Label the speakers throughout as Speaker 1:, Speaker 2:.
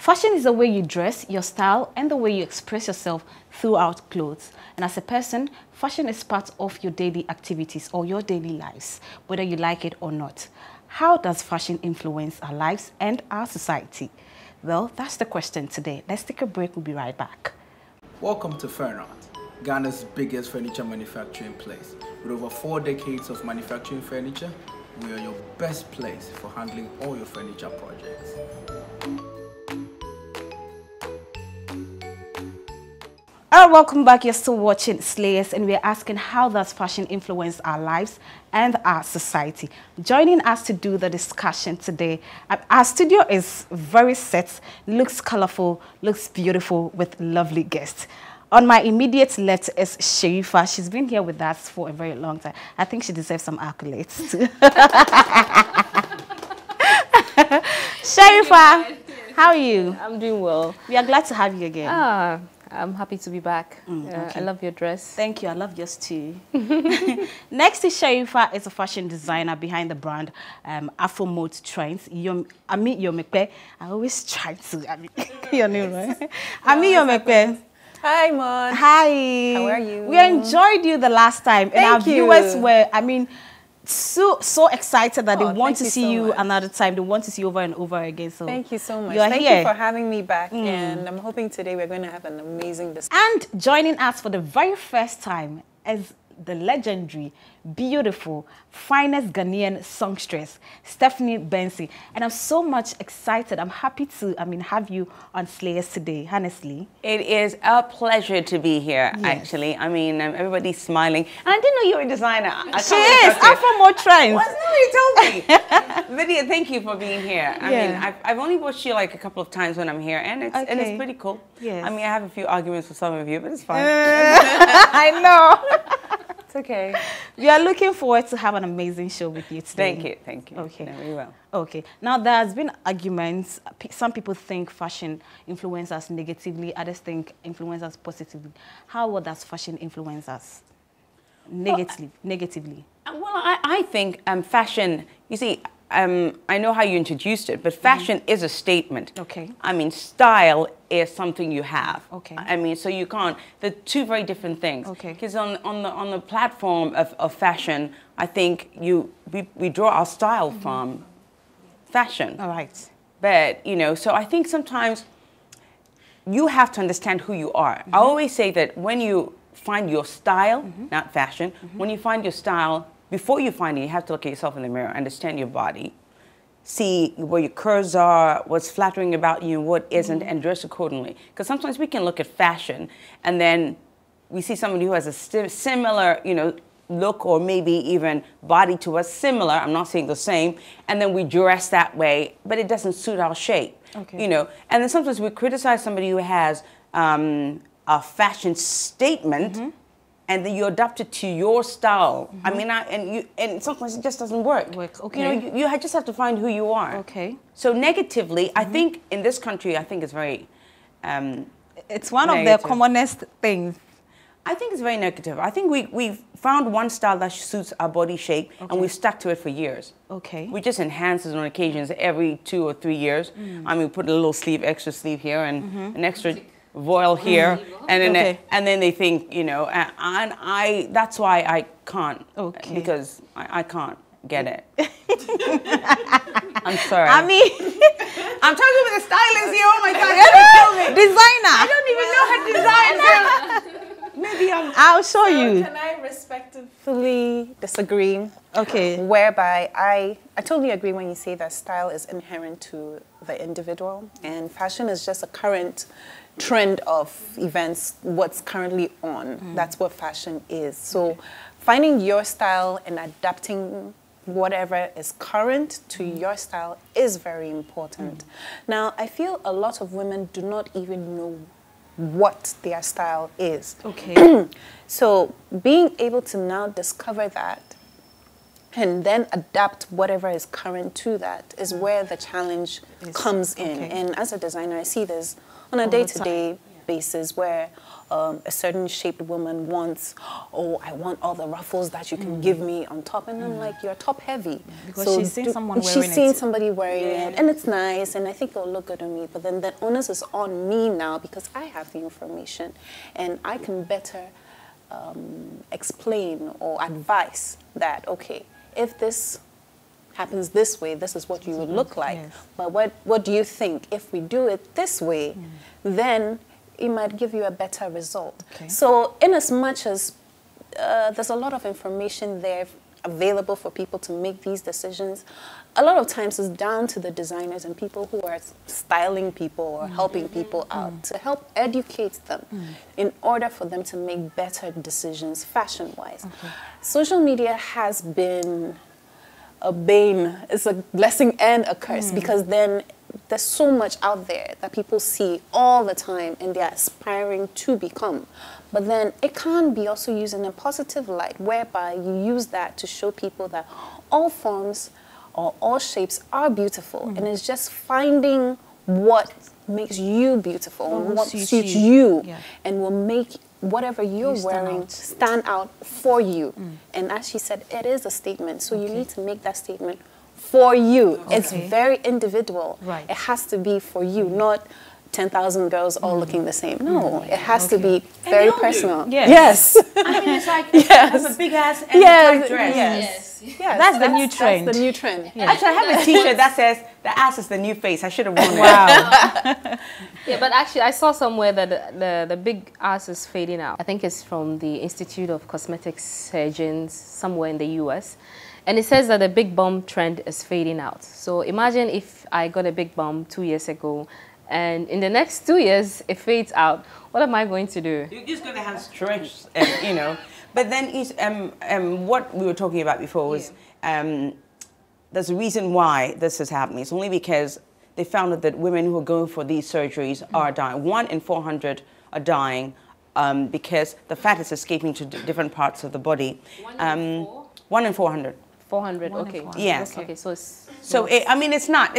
Speaker 1: Fashion is the way you dress, your style, and the way you express yourself throughout clothes. And as a person, fashion is part of your daily activities or your daily lives, whether you like it or not. How does fashion influence our lives and our society? Well, that's the question today. Let's take a break. We'll be right back.
Speaker 2: Welcome to Fernart, Ghana's biggest furniture manufacturing place. With over 4 decades of manufacturing furniture, we are your best place for handling all your furniture projects.
Speaker 1: Welcome back. You're still watching Slayers, and we're asking how does fashion influence our lives and our society. Joining us to do the discussion today, our studio is very set, looks colorful, looks beautiful, with lovely guests. On my immediate left is Sharifa. She's been here with us for a very long time. I think she deserves some accolades too. Sharifa, how are you?
Speaker 3: I'm doing well.
Speaker 1: We are glad to have you again.
Speaker 3: I'm happy to be back. Okay. I love your dress.
Speaker 1: Thank you. I love yours too. Next to Sharifa is a fashion designer behind the brand Afro Mode Trends. Ami Yomekpe. I always try to. Your name, right? Ami Yomekpe.
Speaker 4: Hi, Mon.
Speaker 1: Hi.
Speaker 4: How are you?
Speaker 1: We enjoyed you the last time, and our viewers were, so excited that they want to see you another time. They want to see you over and over again. So
Speaker 4: thank you so much.
Speaker 1: Thank
Speaker 4: you for having me back. And I'm hoping today we're going to have an amazing discussion.
Speaker 1: And joining us for the very first time is the legendary, beautiful, finest Ghanaian songstress, Stephanie Benson. And I'm so much excited. I'm happy to, have you on Slayers today, honestly.
Speaker 5: It is a pleasure to be here, actually. Everybody's smiling. And I didn't know you were a designer.
Speaker 1: She is. I'm from More Trends.
Speaker 5: Well, no, you told me. Lydia, thank you for being here. I've only watched you like a couple of times when I'm here, and it's pretty cool.
Speaker 1: Yes.
Speaker 5: I have a few arguments with some of you, but it's fine.
Speaker 1: I know.
Speaker 5: It's okay.
Speaker 1: We are looking forward to have an amazing show with you today.
Speaker 5: Thank you.
Speaker 1: Okay.
Speaker 5: No, we will.
Speaker 1: Okay. Now, there has been arguments. Some people think fashion influences us negatively. Others think influences us positively. How does fashion influence us negatively?
Speaker 5: Well, I think fashion, you see, I know how you introduced it, but fashion is a statement.
Speaker 1: Okay.
Speaker 5: Style is something you have.
Speaker 1: Okay.
Speaker 5: So you can't. They're two very different things.
Speaker 1: Okay.
Speaker 5: Because on the platform of fashion, I think we draw our style from fashion.
Speaker 1: All right.
Speaker 5: But so I think sometimes you have to understand who you are. I always say that when you find your style, not fashion, when you find your style, before you find it, you have to look at yourself in the mirror, understand your body, see where your curves are, what's flattering about you, what isn't, and dress accordingly. Because sometimes we can look at fashion, and then we see somebody who has a similar, look or maybe even body to us, similar, I'm not saying the same, and then we dress that way, but it doesn't suit our shape, And then sometimes we criticize somebody who has a fashion statement, and then you adapt it to your style. And sometimes it just doesn't work.
Speaker 1: Okay.
Speaker 5: You just have to find who you are.
Speaker 1: Okay.
Speaker 5: So negatively, I think in this country, I think it's very
Speaker 1: it's one of the commonest things.
Speaker 5: I think it's very negative. I think we've found one style that suits our body shape, and we've stuck to it for years.
Speaker 1: Okay.
Speaker 5: We just enhance it on occasions every 2 or 3 years. We put a little sleeve, extra sleeve here, and an extra voile here, and then they think, and that's why I can't, because I can't get it. I'm sorry. I'm talking with a stylist here. Oh my God, you're gonna kill me.
Speaker 1: Designer.
Speaker 5: I don't even know her design. Maybe
Speaker 1: I'll show you.
Speaker 4: Can I respectfully disagree?
Speaker 1: Okay.
Speaker 4: Whereby I totally agree when you say that style is inherent to the individual, and fashion is just a current trend of events, what's currently on. That's what fashion is. So finding your style and adapting whatever is current to your style is very important. Now, I feel a lot of women do not even know what their style is.
Speaker 1: Okay.
Speaker 4: So being able to now discover that and then adapt whatever is current to that is where the challenge comes in. And as a designer, I see this on a day-to-day basis where a certain shaped woman wants, oh, I want all the ruffles that you can give me on top. And I'm like, you're top heavy.
Speaker 1: Because she's seen someone wearing it.
Speaker 4: She's seen somebody wearing it, and it's nice, and I think it'll look good on me. But then the onus is on me now because I have the information, and I can better explain or advise that, okay, if this happens this way, this is what you would look like.
Speaker 1: Yes.
Speaker 4: But what do you think? If we do it this way, then it might give you a better result.
Speaker 1: Okay.
Speaker 4: So in as much as there's a lot of information there available for people to make these decisions, a lot of times it's down to the designers and people who are styling people or helping people out to help educate them in order for them to make better decisions fashion-wise.
Speaker 1: Okay.
Speaker 4: Social media has been a bane. It's a blessing and a curse because then there's so much out there that people see all the time and they're aspiring to become. But then it can be also used in a positive light, whereby you use that to show people that all forms or all shapes are beautiful. And it's just finding what makes you beautiful and what suits you and will make whatever you're wearing stand out for you. And as she said, it is a statement. So you need to make that statement for you. Okay. It's very individual. Right. It has to be for you, not 10,000 girls all looking the same. No, it has to be very personal. Yes.
Speaker 5: I mean, it's like have a big ass and a tight dress.
Speaker 4: Yes.
Speaker 1: That's the new trend.
Speaker 4: That's the new trend.
Speaker 5: Yeah. Actually, I have a T-shirt that says "The ass is the new face." I should have worn it.
Speaker 1: Wow.
Speaker 3: Yeah, but actually, I saw somewhere that the big ass is fading out. I think it's from the Institute of Cosmetic Surgeons somewhere in the U.S. And it says that the big bum trend is fading out. So imagine if I got a big bum 2 years ago, and in the next 2 years, it fades out. What am I going to do?
Speaker 5: You're just going to have stretch, you know. But then what we were talking about before was there's a reason why this is happening. It's only because they found out that women who are going for these surgeries are dying. 1 in 400 are dying because the fat is escaping to different parts of the body. 1 in 400.
Speaker 3: 400, okay.
Speaker 5: Yes.
Speaker 3: Okay, so it's...
Speaker 5: I mean, it's not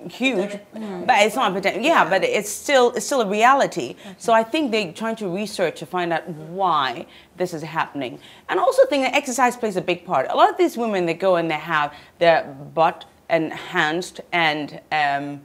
Speaker 5: huge, but it's not, but it's still a reality. So I think they're trying to research to find out why this is happening. And also think that exercise plays a big part. A lot of these women, they go and they have their butt enhanced and then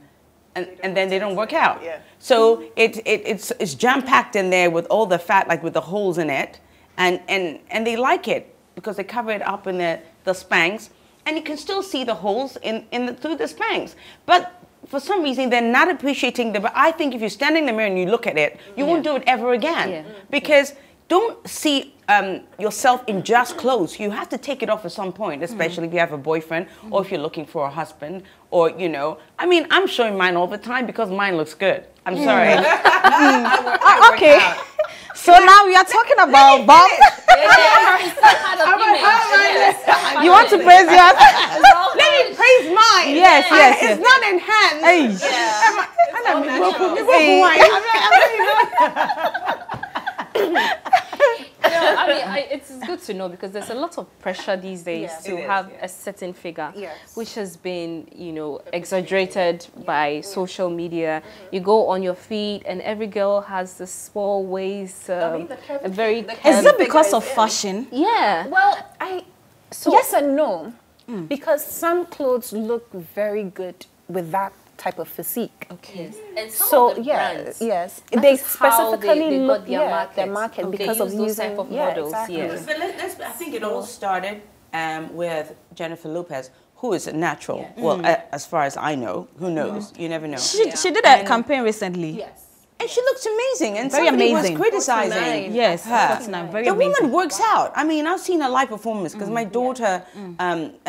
Speaker 5: they don't work out. Yeah. So it's jam-packed in there with all the fat, like with the holes in it, and they like it because they cover it up in the Spanx. And you can still see the holes through the Spanx. But for some reason, they're not appreciating but I think if you stand in the mirror and you look at it, you won't do it ever again. Yeah. Because don't see yourself in just clothes. You have to take it off at some point, especially if you have a boyfriend or if you're looking for a husband or, you know. I mean, I'm showing mine all the time because mine looks good. I'm sorry.
Speaker 1: Okay. So now we are talking about bum. You want to praise yours?
Speaker 5: Let me praise mine.
Speaker 1: Yes.
Speaker 5: It's not enhanced.
Speaker 3: I mean, it's good to know because there's a lot of pressure these days to have a certain figure, which has been, you know, exaggerated by social media. You go on your feed and every girl has this small waist, a very curvy.
Speaker 1: Is it because of fashion?
Speaker 3: Yeah.
Speaker 4: Well, yes and no, because some clothes look very good with that type of physique.
Speaker 3: Okay. Yes. And some
Speaker 4: so
Speaker 3: of the brands,
Speaker 4: they specifically
Speaker 3: look
Speaker 4: their market because of
Speaker 3: those
Speaker 4: using
Speaker 3: type of models.
Speaker 4: Exactly.
Speaker 3: Yes.
Speaker 5: But I think it all started with Jennifer Lopez, who is a natural. Yeah. Well, as far as I know, who knows? You never know.
Speaker 1: She did a campaign recently.
Speaker 3: Yes.
Speaker 5: And she looks amazing, and
Speaker 1: very
Speaker 5: somebody
Speaker 1: amazing.
Speaker 5: was criticizing
Speaker 1: yes,
Speaker 5: her.
Speaker 1: Very
Speaker 5: the
Speaker 1: amazing.
Speaker 5: woman works out. I mean, I've seen her live performance because my daughter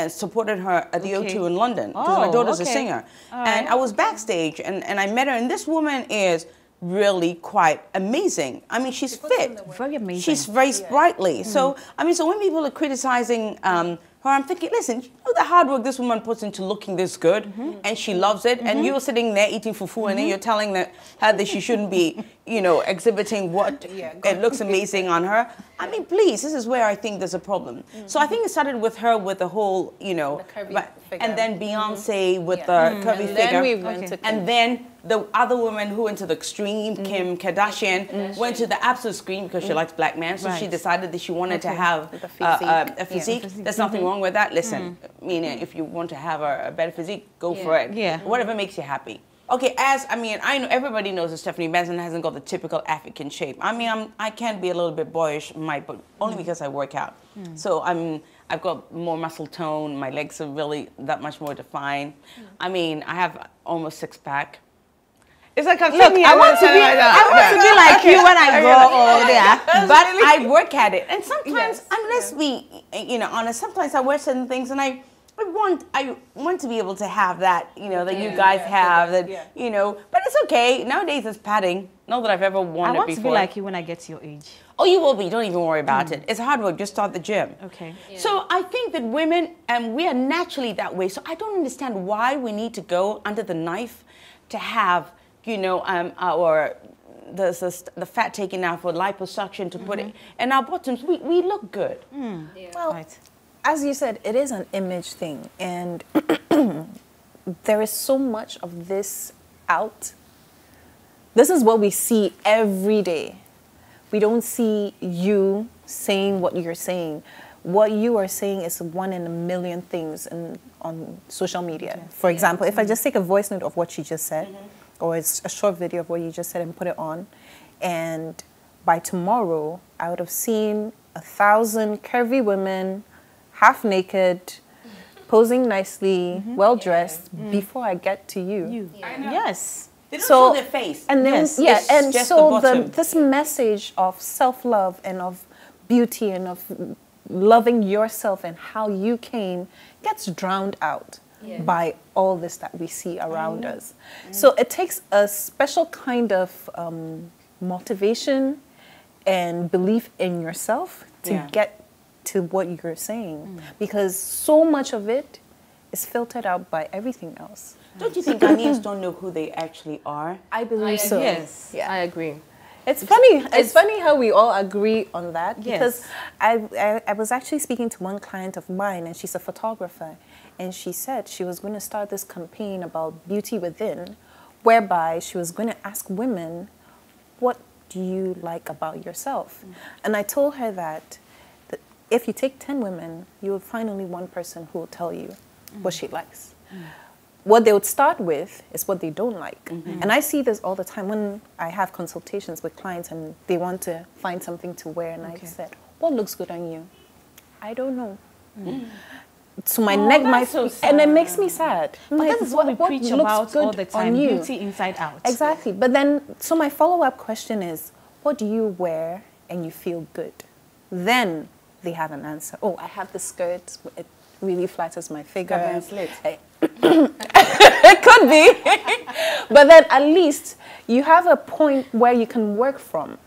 Speaker 5: supported her at the O2 in London because my daughter's a singer. And I was backstage and I met her, and this woman is really quite amazing. I mean, she's fit.
Speaker 1: Very amazing.
Speaker 5: She's very sprightly. So, I mean, so when people are criticizing her, I'm thinking, listen, you know the hard work this woman puts into looking this good, and she loves it, and you're sitting there eating fufu, and then you're telling her that she shouldn't be, you know, exhibiting what it looks amazing on her. I mean, please, this is where I think there's a problem. So I think it started with her with the whole, you know, and then Beyonce with the curvy figure,
Speaker 4: then we went to
Speaker 5: and then the other woman who went to the extreme, Kim Kardashian, went to the absolute extreme because she likes black men. So she decided that she wanted to have a physique. There's nothing wrong with that. Listen, I mean, if you want to have a better physique, go for it.
Speaker 1: Yeah.
Speaker 5: Whatever makes you happy. Okay, I know everybody knows that Stephanie Benson hasn't got the typical African shape. I mean, I can be a little bit boyish, but only because I work out. So I've got more muscle tone. My legs are really that much more defined. I mean, I have almost 6-pack. It's like I'm
Speaker 1: Look, I want to be like you when I grow older.
Speaker 5: But I work at it, and sometimes, let's be, honest. Sometimes I wear certain things, and I want to be able to have that, that you guys have, that, But it's okay. Nowadays, it's padding. Not that I've ever worn it before.
Speaker 1: I want to be like you when I get to your age.
Speaker 5: Oh, you will be. Don't even worry about it. It's hard work. Just start the gym.
Speaker 1: Okay.
Speaker 5: Yeah. So I think that women, we are naturally that way. So I don't understand why we need to go under the knife to have, the fat taken out for liposuction to put it in our bottoms. We look good.
Speaker 3: Yeah.
Speaker 4: Well, as you said, it is an image thing, and there is so much of this out. This is what we see every day. We don't see you saying what you're saying. What you are saying is 1 in a million things on social media. For example, if I just take a voice note of what she just said, or it's a short video of what you just said and put it on, and by tomorrow, I would have seen 1,000 curvy women, half naked, posing nicely, well dressed, before I get to you.
Speaker 5: I know.
Speaker 1: Yes.
Speaker 5: They don't show their face.
Speaker 4: And then, and
Speaker 5: just
Speaker 4: so
Speaker 5: the
Speaker 4: this message of self-love and of beauty and of loving yourself and how you came gets drowned out by all this that we see around us. So it takes a special kind of motivation and belief in yourself to get to what you're saying, because so much of it is filtered out by everything else.
Speaker 5: Don't you think Ghanaians don't know who they actually are?
Speaker 4: I believe so.
Speaker 3: Yes,
Speaker 4: Yeah.
Speaker 3: I agree.
Speaker 4: It's funny. It's funny how we all agree on that.
Speaker 1: Yes.
Speaker 4: Because I was actually speaking to one client of mine, and she's a photographer, and she said she was going to start this campaign about beauty within, whereby she was going to ask women, what do you like about yourself? And I told her that if you take 10 women, you will find only one person who will tell you what she likes. What they would start with is what they don't like. And I see this all the time when I have consultations with clients and they want to find something to wear, and I said, what looks good on you? I don't know. So my neck, and it makes me sad.
Speaker 1: But this is what we preach about all the time, beauty inside out.
Speaker 4: Exactly. But then, so my follow-up question is, what do you wear and you feel good? Then they have an answer. Oh, I have the skirt. It really flatters my figure. It could be. But then at least you have a point where you can work from.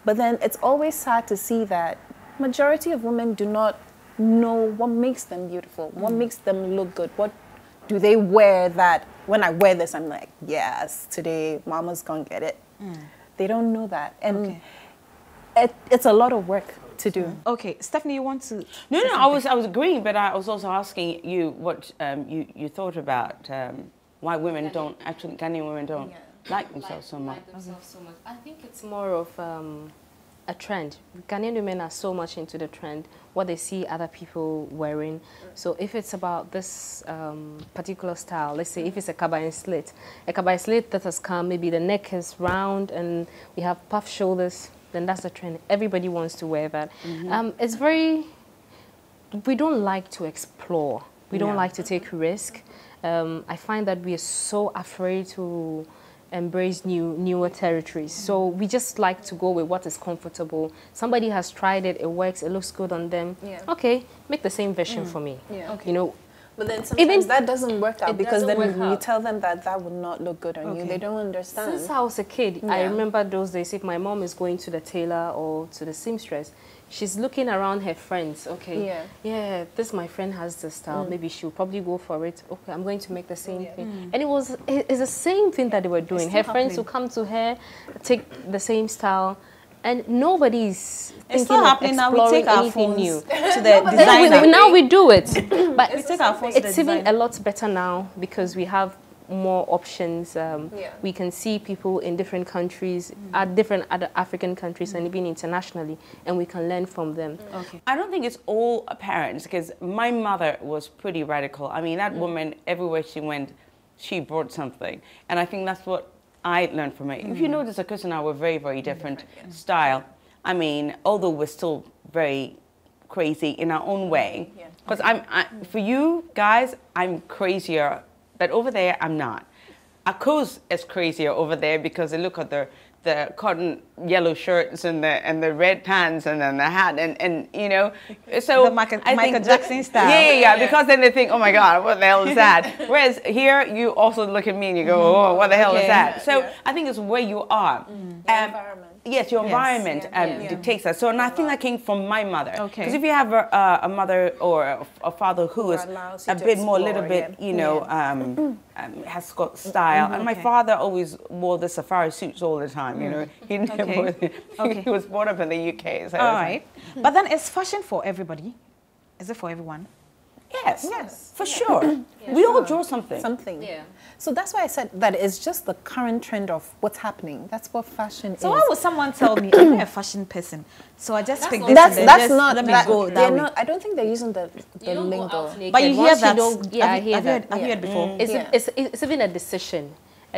Speaker 4: But then it's always sad to see that majority of women do not know what makes them beautiful, what makes them look good, what do they wear that when I wear this, I'm like, yes, today mama's gonna get it. They don't know that. And it's a lot of work to do.
Speaker 1: Okay, Stephanie, you want to?
Speaker 5: No, I was agreeing, but I was also asking you what you thought about why women don't actually, Ghanaian women don't like themselves so much.
Speaker 3: I think it's more of a trend. Ghanaian women are so much into the trend, what they see other people wearing. So if it's about this particular style, let's say if it's a kabayan slit that has come, maybe the neck is round and we have puff shoulders, then that's the trend. Everybody wants to wear that. It's very, we don't like to explore. We don't like to take risk. I find that we are so afraid to embrace newer territories. So we just like to go with what is comfortable. Somebody has tried it, it works, it looks good on them. Okay, make the same version for me. You know,
Speaker 4: but then sometimes that doesn't work out, because then you tell them that would not look good on you. They don't understand.
Speaker 3: Since I was a kid, I remember those days, if my mom is going to the tailor or to the seamstress, she's looking around her friends. Okay, this my friend has this style. Maybe she'll probably go for it. Okay, I'm going to make the same thing. And it's the same thing that they were doing. Her friends will come to her, take the same style. And nobody's thinking of exploring anything new.
Speaker 1: To the designer.
Speaker 3: Now we do it. But
Speaker 1: we take our phones to the
Speaker 3: it's even a lot better now, because we have more options. We can see people in different countries, at different other African countries, and even internationally, and we can learn from them.
Speaker 1: Okay.
Speaker 5: I don't think it's all parents, because my mother was pretty radical. I mean, that woman, everywhere she went, she brought something. And I think that's what I learned from her. If you notice, Chris and I were very, very different style. I mean, although we're still very crazy in our own way. Because for you guys, I'm crazier, but over there, I'm not. Akos is crazier over there because they look at the cotton yellow shirts and the red pants and then the hat and you know, so
Speaker 1: the Michael Jackson style.
Speaker 5: Yeah, because then they think, oh my God, what the hell is that? Whereas here, you also look at me and you go, oh, what the hell is that? So I think it's where you are.
Speaker 4: Environment.
Speaker 5: Yes, your environment dictates that. So, and I think that came from my mother.
Speaker 1: Okay.
Speaker 5: Because if you have a mother or a father who is a bit more, little bit, you know, has got style. And my father always wore the safari suits all the time, you know. He never, he was brought up in the UK. So
Speaker 1: all right. But then is fashion for everybody? Is it for everyone?
Speaker 5: Yes, for sure. We all draw something.
Speaker 4: Yeah. So that's why I said that it's just the current trend of what's happening. That's what fashion is.
Speaker 1: So why would someone tell me I'm not a fashion person? So I just pick this.
Speaker 4: That's not.
Speaker 1: Let me go that way.
Speaker 4: I don't think they're using the lingo.
Speaker 1: But you hear that?
Speaker 3: Yeah, I hear that.
Speaker 1: Have you heard before?
Speaker 3: It's even a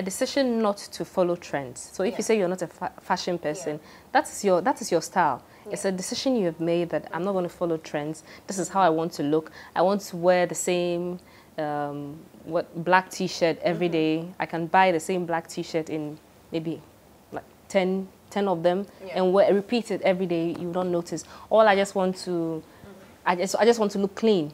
Speaker 3: decision not to follow trends. So if you say you're not a fashion person, that is your style. It's a decision you have made that I'm not going to follow trends. This is how I want to look. I want to wear the same black T-shirt every day. I can buy the same black T-shirt in maybe like 10 of them and repeat it every day. You don't notice. All I just want to, I just want to look clean.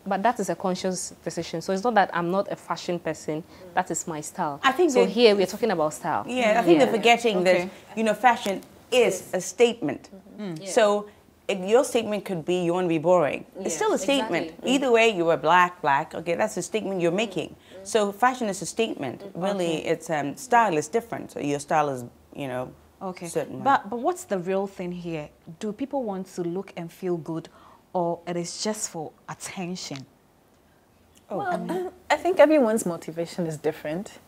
Speaker 3: But that is a conscious decision. So it's not that I'm not a fashion person. That is my style. I think so. Here we're talking about style.
Speaker 5: Yeah, I think they're forgetting that fashion is a statement. So your statement could be you want to be boring. It's still a statement. Either way, you are black. Okay, that's a statement you're making. So fashion is a statement. Really, it's style is different. So your style is, you know, certain.
Speaker 1: But what's the real thing here? Do people want to look and feel good, or it is just for attention?
Speaker 4: Well, I think everyone's motivation is different.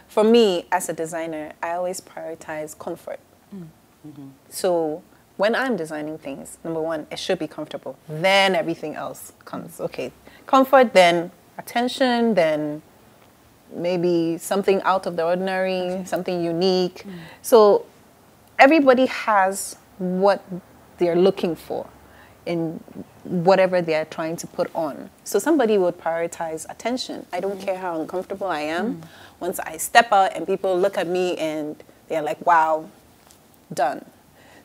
Speaker 4: For me, as a designer, I always prioritize comfort. So when I'm designing things, number one, it should be comfortable. Then everything else comes. Okay, comfort, then attention, then maybe something out of the ordinary, something unique. So everybody has what they're looking for in whatever they're trying to put on. So somebody would prioritize attention. I don't care how uncomfortable I am. Once I step out and people look at me and they're like, wow, done.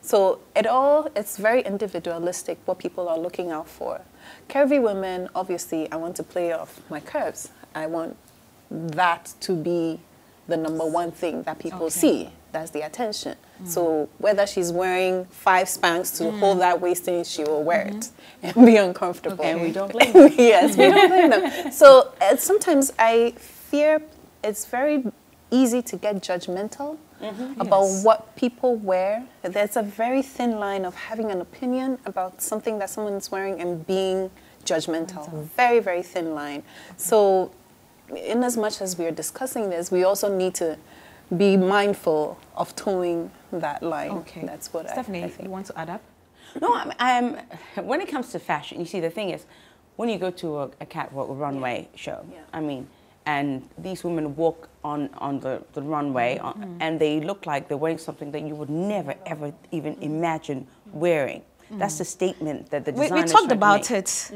Speaker 4: So it's very individualistic what people are looking out for. Curvy women, obviously, I want to play off my curves. I want that to be the number one thing that people see. That's the attention. So whether she's wearing 5 Spanx to hold that waist in, she will wear it and be uncomfortable.
Speaker 5: And we don't blame them.
Speaker 4: Yes, we don't blame them. So sometimes I fear it's very easy to get judgmental about what people wear. There's a very thin line of having an opinion about something that someone's wearing and being judgmental. Very, very thin line. So in as much as we are discussing this, we also need to be mindful of towing that line.
Speaker 1: Okay.
Speaker 4: That's what
Speaker 1: Stephanie,
Speaker 4: I think.
Speaker 1: you want to add up?
Speaker 5: No, when it comes to fashion, you see, the thing is, when you go to a catwalk, a runway show, I mean, and these women walk on the runway, and they look like they're wearing something that you would never, ever even imagine wearing. That's the statement that the designers
Speaker 1: We talked about
Speaker 5: make.
Speaker 1: it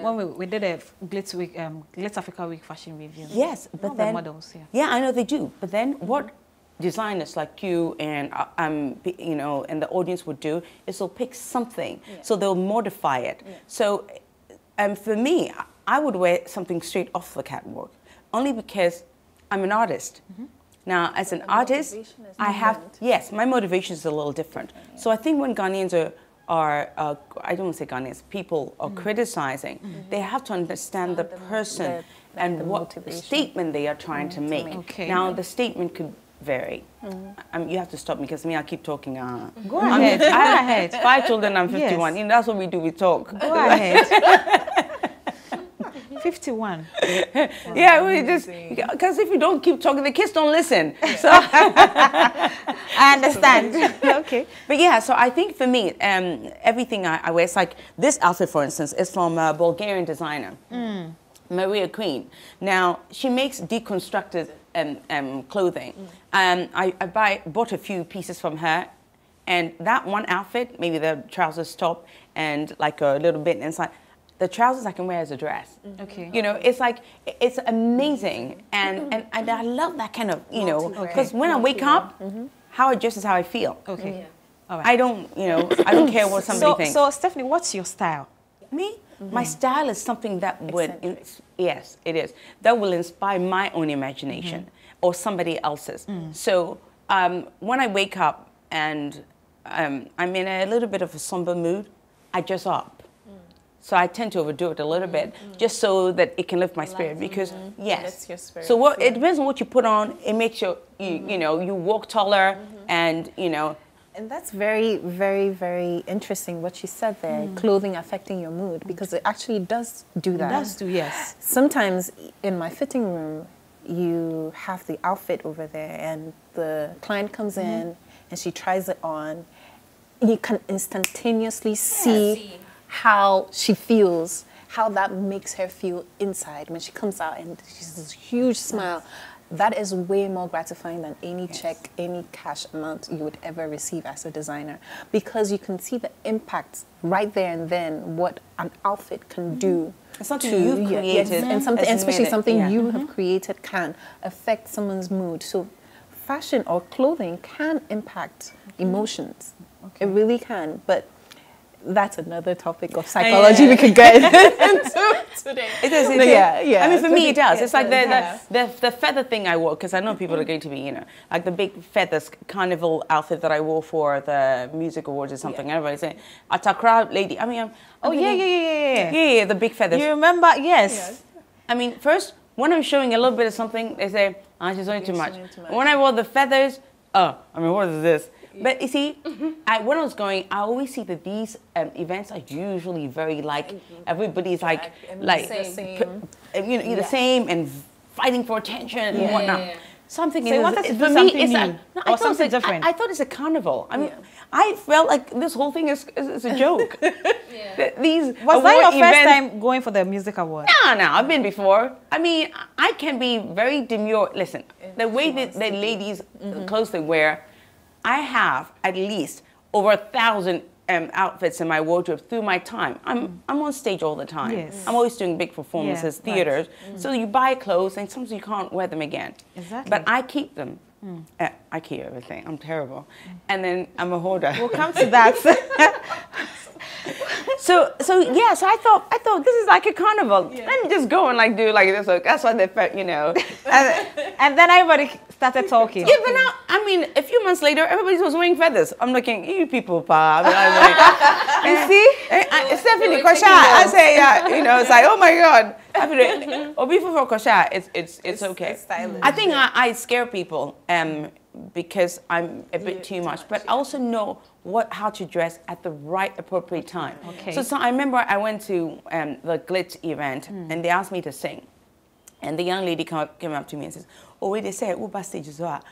Speaker 1: when we did a Glitz Africa Week fashion review.
Speaker 5: Yes, but
Speaker 1: all
Speaker 5: then
Speaker 1: the models,
Speaker 5: yeah, I know they do. But then what designers like you and you know, and the audience would do is they'll pick something, so they'll modify it. So, for me, I would wear something straight off the catwalk, only because I'm an artist. Now, as an artist, I have my motivation is a little different. So I think when Ghanaians are I don't want to say Ghanaians, people are criticizing, they have to understand the person and what statement they are trying to make. Now, the statement could vary. You have to stop me because I keep talking.
Speaker 1: Go ahead. Go ahead.
Speaker 5: 5 children, I'm 51. You know, that's what we do, we talk.
Speaker 1: Go ahead. 51.
Speaker 5: Yeah, we just, because if you don't keep talking, the kids don't listen. So
Speaker 1: I understand. Okay.
Speaker 5: But yeah, so I think for me, everything I wear, it's like this outfit, for instance, is from a Bulgarian designer, Maria Queen. Now, she makes deconstructed clothing. I bought a few pieces from her, and that one outfit, maybe the trousers top and like a little bit inside, the trousers I can wear as a dress.
Speaker 1: Okay.
Speaker 5: You know, it's like, it's amazing. And I love that kind of, you know, because when I wake up, how I dress is how I feel.
Speaker 1: Okay.
Speaker 3: Yeah.
Speaker 1: All right.
Speaker 5: I don't, you know, I don't care what somebody thinks.
Speaker 1: So, Stephanie, what's your style?
Speaker 5: Me? My style is something that would, yes, it is, that will inspire my own imagination or somebody else's. So when I wake up and I'm in a little bit of a somber mood, I dress up. So I tend to overdo it a little bit, just so that it can lift my spirit. Because yes,
Speaker 4: your spirit,
Speaker 5: so what it depends on what you put on. It makes you know, you walk taller, and you know.
Speaker 4: And that's very, very, very interesting what you said there, clothing affecting your mood, because it actually does do that.
Speaker 1: It does do, yes.
Speaker 4: Sometimes in my fitting room, you have the outfit over there and the client comes in and she tries it on. You can instantaneously see how she feels, how that makes her feel inside when she comes out and she's this huge smile. That is way more gratifying than any check, any cash amount you would ever receive as a designer, because you can see the impact right there and then what an outfit can do.
Speaker 5: It's something you've created,
Speaker 4: and something, especially something you
Speaker 5: yeah.
Speaker 4: have created, can affect someone's mood. So fashion or clothing can impact emotions. It really can, but that's another topic of psychology we could get into today.
Speaker 5: It is.
Speaker 4: No, yeah.
Speaker 5: I mean, for me, it does. It's like
Speaker 4: Yeah.
Speaker 5: the feather thing I wore, because I know people are going to be, you know, like the big feathers carnival outfit that I wore for the music awards or something. Everybody's saying, "At a crowd, lady." I mean, yeah, the big feathers.
Speaker 1: You remember? Yes.
Speaker 5: I mean, first when I'm showing a little bit of something, they say, "Ah, she's showing too much." When I wore the feathers, I mean, what is this? But you see, when I was going, I always see that these events are usually very like, everybody's like
Speaker 4: the same.
Speaker 5: You know, the same and fighting for attention and whatnot. Something
Speaker 1: So you wanted to do
Speaker 5: for me,
Speaker 1: something
Speaker 5: it's
Speaker 1: new or something different?
Speaker 5: I thought it's a carnival. I mean, I felt like this whole thing is a joke. These
Speaker 1: Was that your
Speaker 5: award
Speaker 1: first
Speaker 5: events-
Speaker 1: time going for the music award?
Speaker 5: No, I've been before. I mean, I can be very demure. Listen, the way that the ladies' clothes they wear, I have at least over 1,000 outfits in my wardrobe through my time. I'm on stage all the time.
Speaker 1: Yes.
Speaker 5: I'm always doing big performances,
Speaker 1: Yeah,
Speaker 5: theaters. So you buy clothes and sometimes you can't wear them again.
Speaker 1: Exactly.
Speaker 5: But I keep them. I keep everything. I'm terrible. And then I'm a hoarder.
Speaker 1: We'll come to that.
Speaker 5: So I thought this is like a carnival. Let me just go and like do like this. That's what they felt, you know.
Speaker 1: And then everybody started talking.
Speaker 5: Yeah, but now, I mean, a few months later, everybody was wearing feathers. I'm looking, you people, pa. I mean, I'm like, you see? Stephanie Kosha, I say, you know, it's like, oh my God. Or before Kosha, it's okay.
Speaker 4: It's stylish.
Speaker 5: I think I scare people because I'm a bit too much. But I also know how to dress at the right appropriate time.
Speaker 1: Okay.
Speaker 5: So I remember I went to the Glitz event and they asked me to sing. And the young lady came up to me and says, "Oh, wait, they say, Uber stage is what?"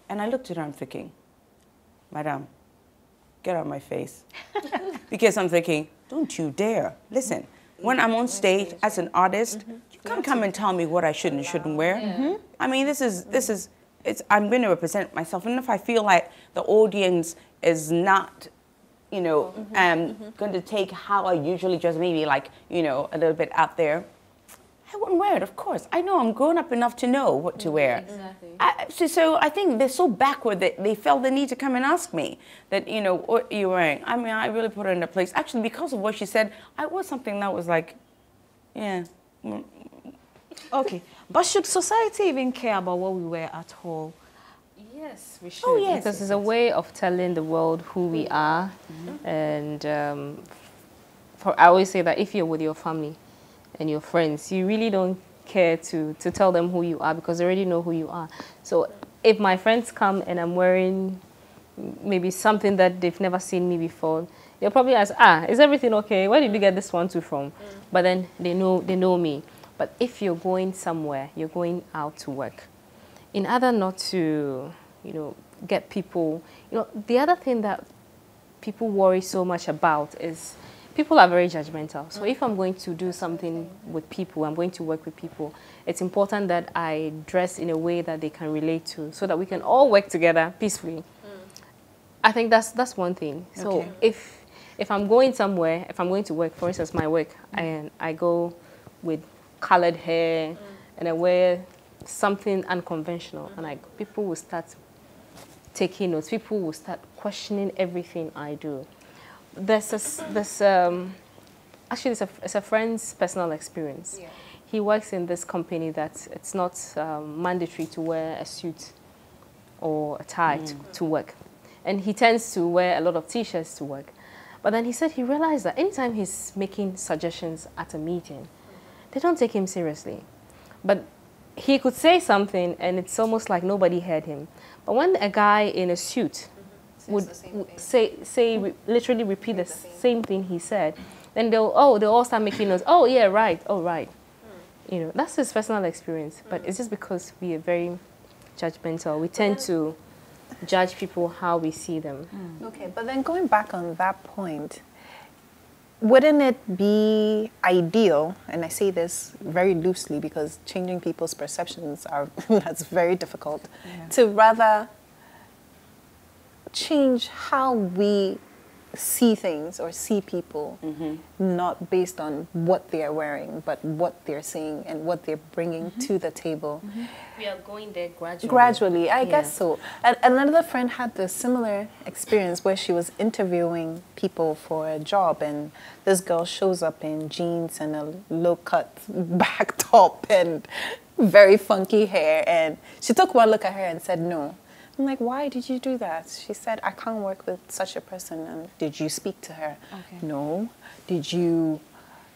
Speaker 5: And I looked at her, I'm thinking, "Madam, get out of my face." Because I'm thinking, don't you dare. Listen, when I'm on stage as an artist, you can't come and tell me what I should and shouldn't wear. I mean, I'm going to represent myself. And if I feel like the audience is not, you know, going to take how I usually dress, maybe like, you know, a little bit out there, I wouldn't wear it, of course. I know I'm grown up enough to know what to wear.
Speaker 3: Exactly.
Speaker 5: So I think they're so backward that they felt the need to come and ask me that, you know, what are you wearing? I mean, I really put her in a place. Actually, because of what she said, I wore something that was like, yeah.
Speaker 1: Okay. But should society even care about what we wear at all?
Speaker 3: Yes, we should.
Speaker 5: Oh, yes.
Speaker 3: Because it's a way of telling the world who we are. And I always say that if you're with your family and your friends, you really don't care to tell them who you are because they already know who you are. So if my friends come and I'm wearing maybe something that they've never seen me before, they'll probably ask, is everything okay? Where did you get this one from? But then they know me. But if you're going somewhere, you're going out to work, in order not to, get people, the other thing that people worry so much about is people are very judgmental. So if I'm going to do something with people, I'm going to work with people, it's important that I dress in a way that they can relate to so that we can all work together peacefully. I think that's one thing. So
Speaker 5: Okay.
Speaker 3: if I'm going somewhere, if I'm going to work, for instance, my work, and I go with colored hair and I wear something unconventional, and people will start taking notes. People will start questioning everything I do. Actually, it's a friend's personal experience.
Speaker 4: Yeah.
Speaker 3: He works in this company that it's not mandatory to wear a suit or a tie to work. And he tends to wear a lot of T-shirts to work. But then he said he realized that anytime he's making suggestions at a meeting, they don't take him seriously. But he could say something and it's almost like nobody heard him. But when a guy in a suit would literally repeat the same thing he said, then they'll all start making notes. Oh yeah, right. Oh right. That's his personal experience. But it's just because we are very judgmental. We tend to judge people how we see them.
Speaker 4: Okay, but then going back on that point, wouldn't it be ideal, and I say this very loosely because changing people's perceptions that's very difficult, to rather change how we see things or see people, not based on what they are wearing, but what they're saying and what they're bringing to the table.
Speaker 3: We are going there gradually.
Speaker 4: Gradually, I guess so. And another friend had the similar experience where she was interviewing people for a job, and this girl shows up in jeans and a low-cut back top and very funky hair, and she took one look at her and said no. I'm like, why did you do that? She said, I can't work with such a person. And did you speak to her?
Speaker 1: Okay.
Speaker 4: No. Did you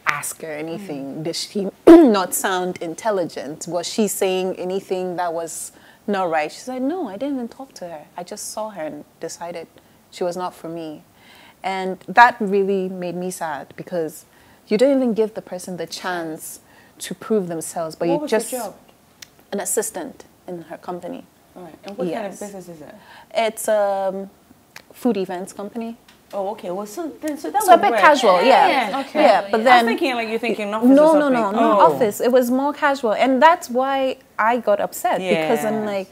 Speaker 4: ask her anything? Did she not sound intelligent? Was she saying anything that was not right? She said, no, I didn't even talk to her. I just saw her and decided she was not for me. And that really made me sad because you don't even give the person the chance to prove themselves. But
Speaker 5: What
Speaker 4: you
Speaker 5: was
Speaker 4: just
Speaker 5: the job?
Speaker 4: an assistant in her company.
Speaker 5: All right. And what kind of
Speaker 4: Yes.
Speaker 5: business is it?
Speaker 4: It's a food events company.
Speaker 5: Oh, okay. Well, so that
Speaker 4: So a
Speaker 5: would
Speaker 4: bit
Speaker 5: work.
Speaker 4: casual, yeah.
Speaker 5: Okay.
Speaker 4: Yeah, but
Speaker 5: I
Speaker 4: then
Speaker 5: was thinking like you're thinking office
Speaker 4: no,
Speaker 5: or
Speaker 4: no, no,
Speaker 5: something.
Speaker 4: no
Speaker 5: Oh.
Speaker 4: office. It was more casual, and that's why I got upset because I'm
Speaker 5: Yes.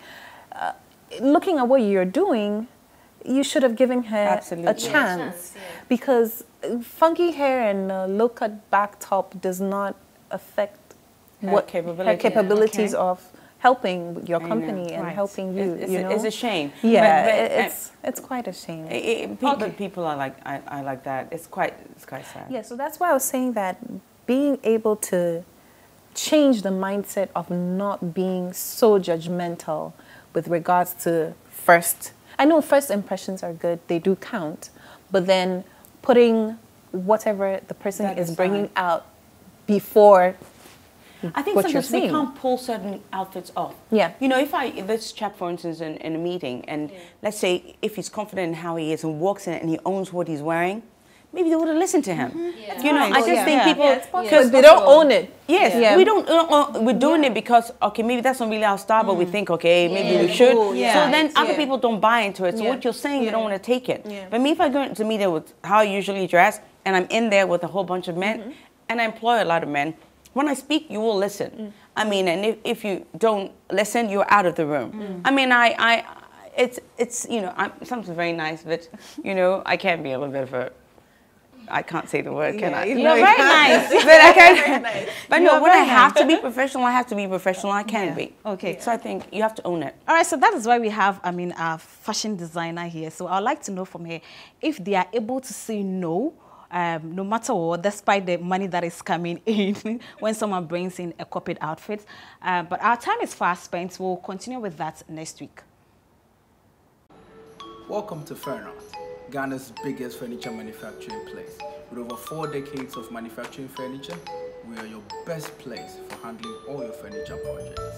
Speaker 4: like, looking at what you're doing, you should have given her
Speaker 5: Absolutely.
Speaker 4: a chance because funky hair and low cut back top does not affect
Speaker 5: Her capability.
Speaker 4: her capabilities
Speaker 5: Okay.
Speaker 4: of helping your
Speaker 5: I know.
Speaker 4: company and
Speaker 1: Right.
Speaker 4: helping you.
Speaker 5: It's,
Speaker 4: you know,
Speaker 5: it's a shame.
Speaker 4: yeah,
Speaker 5: But
Speaker 4: it's quite a shame.
Speaker 5: people are like I like that. It's quite sad.
Speaker 4: Yeah, so that's why I was saying that being able to change the mindset of not being so judgmental with regards to I know first impressions are good, they do count, but then putting whatever the person
Speaker 5: That
Speaker 4: is
Speaker 5: aside.
Speaker 4: bringing out before
Speaker 5: I think
Speaker 4: what you're
Speaker 5: sometimes we
Speaker 4: seeing.
Speaker 5: can't pull certain outfits off.
Speaker 4: Yeah.
Speaker 5: You know, if this chap, for instance, in a meeting, and let's say if he's confident in how he is and walks in it and he owns what he's wearing, maybe they would have listened to him. You know, I just think people
Speaker 4: because they don't own it.
Speaker 5: Yes,
Speaker 4: Yeah.
Speaker 5: we don't. We're doing it because maybe that's not really our style, but we think maybe we should.
Speaker 4: Cool, yeah.
Speaker 5: So then other
Speaker 4: Yeah.
Speaker 5: people don't buy into it. So
Speaker 4: Yeah.
Speaker 5: what you're saying, you don't want to take it.
Speaker 4: Yeah.
Speaker 5: But me, if I go into a meeting with how I usually dress, and I'm in there with a whole bunch of men, and I employ a lot of men, when I speak, you will listen. I mean, and if you don't listen, you're out of the room. I mean, it's you know, I'm something very nice, but you know, I can be a little bit of a. I can't say the word, can I?
Speaker 4: You're
Speaker 5: very nice, but I can't. But no, when I have to be professional, I have to be professional. I can be.
Speaker 1: Okay.
Speaker 5: So I think you have to own it.
Speaker 1: All right, so that is why we have, our fashion designer here. So I'd like to know from her if they are able to say no, no matter what, despite the money that is coming in when someone brings in a corporate outfit. But our time is fast spent. We'll continue with that next week.
Speaker 2: Welcome to Fernart, Ghana's biggest furniture manufacturing place. With over 4 decades of manufacturing furniture, we are your best place for handling all your furniture projects.